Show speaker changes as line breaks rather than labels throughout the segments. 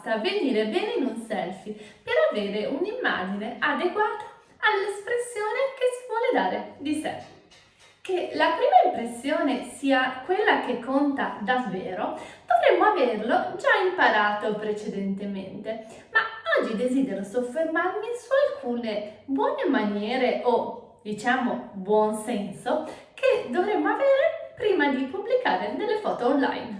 basta venire bene in un selfie per avere un'immagine adeguata all'espressione che si vuole dare di sé. Che la prima impressione sia quella che conta davvero, dovremmo averlo già imparato precedentemente, ma oggi desidero soffermarmi su alcune buone maniere o, diciamo, buon senso che dovremmo avere prima di pubblicare delle foto online.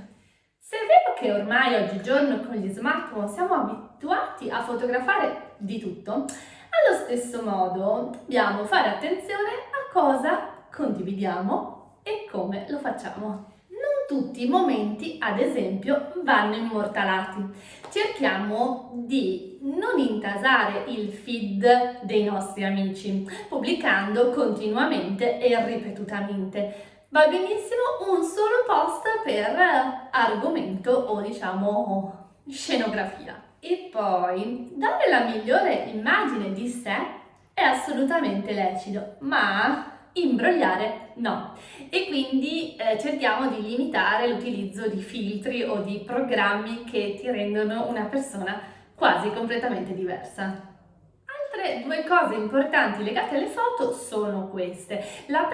Se è vero che ormai oggigiorno con gli smartphone siamo abituati a fotografare di tutto, allo stesso modo dobbiamo fare attenzione a cosa condividiamo e come lo facciamo. Non tutti i momenti, ad esempio, vanno immortalati. Cerchiamo di non intasare il feed dei nostri amici, pubblicando continuamente e ripetutamente. Va benissimo un solo post per argomento o diciamo scenografia. E poi dare la migliore immagine di sé è assolutamente lecito, ma imbrogliare no. E quindi cerchiamo di limitare l'utilizzo di filtri o di programmi che ti rendono una persona quasi completamente diversa. Altre due cose importanti legate alle foto sono queste. La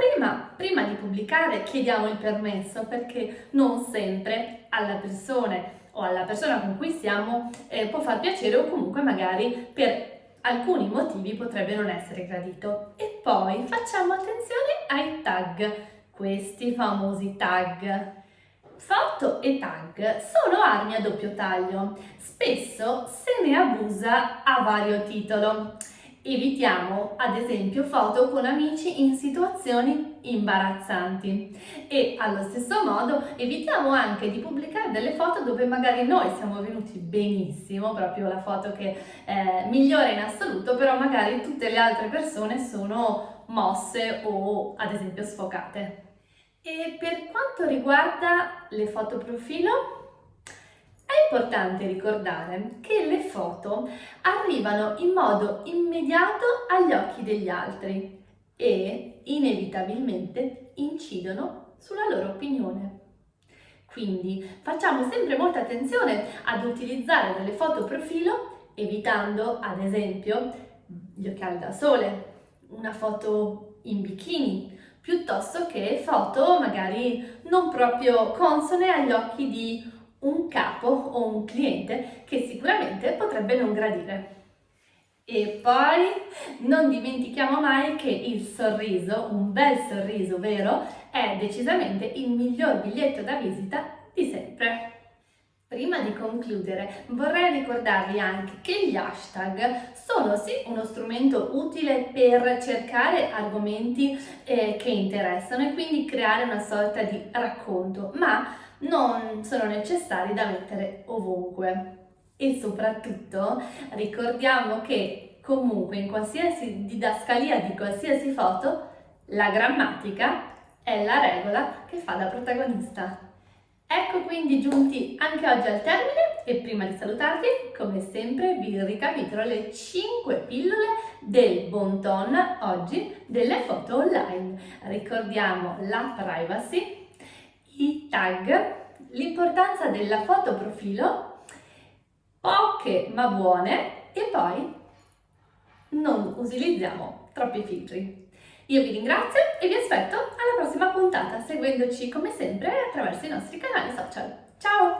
prima di pubblicare chiediamo il permesso perché non sempre alla persona con cui siamo può far piacere o comunque magari per alcuni motivi potrebbe non essere gradito. E poi facciamo attenzione ai tag, questi famosi tag. Foto e tag sono armi a doppio taglio, spesso se ne abusa a vario titolo. Evitiamo ad esempio foto con amici in situazioni imbarazzanti e allo stesso modo evitiamo anche di pubblicare delle foto dove magari noi siamo venuti benissimo, proprio la foto che è migliore in assoluto, però magari tutte le altre persone sono mosse o ad esempio sfocate. E per quanto riguarda le foto profilo, è importante ricordare che le foto arrivano in modo immediato agli occhi degli altri e inevitabilmente incidono sulla loro opinione. Quindi facciamo sempre molta attenzione ad utilizzare delle foto profilo evitando ad esempio gli occhiali da sole, una foto in bikini, piuttosto che foto magari non proprio consone agli occhi di un capo o un cliente che sicuramente potrebbe non gradire. E poi non dimentichiamo mai che il sorriso, un bel sorriso vero, è decisamente il miglior biglietto da visita di sempre. Prima di concludere vorrei ricordarvi anche che gli hashtag sono sì uno strumento utile per cercare argomenti che interessano e quindi creare una sorta di racconto, ma non sono necessari da mettere ovunque. E soprattutto ricordiamo che comunque in qualsiasi didascalia di qualsiasi foto la grammatica è la regola che fa da protagonista. Ecco quindi giunti anche oggi al termine e prima di salutarvi, come sempre, vi ricapitolo le 5 pillole del bon ton oggi delle foto online. Ricordiamo la privacy, i tag, l'importanza della foto profilo, poche ma buone e poi non utilizziamo troppi filtri. Io vi ringrazio e vi aspetto alla prossima puntata seguendoci come sempre attraverso i nostri canali social. Ciao!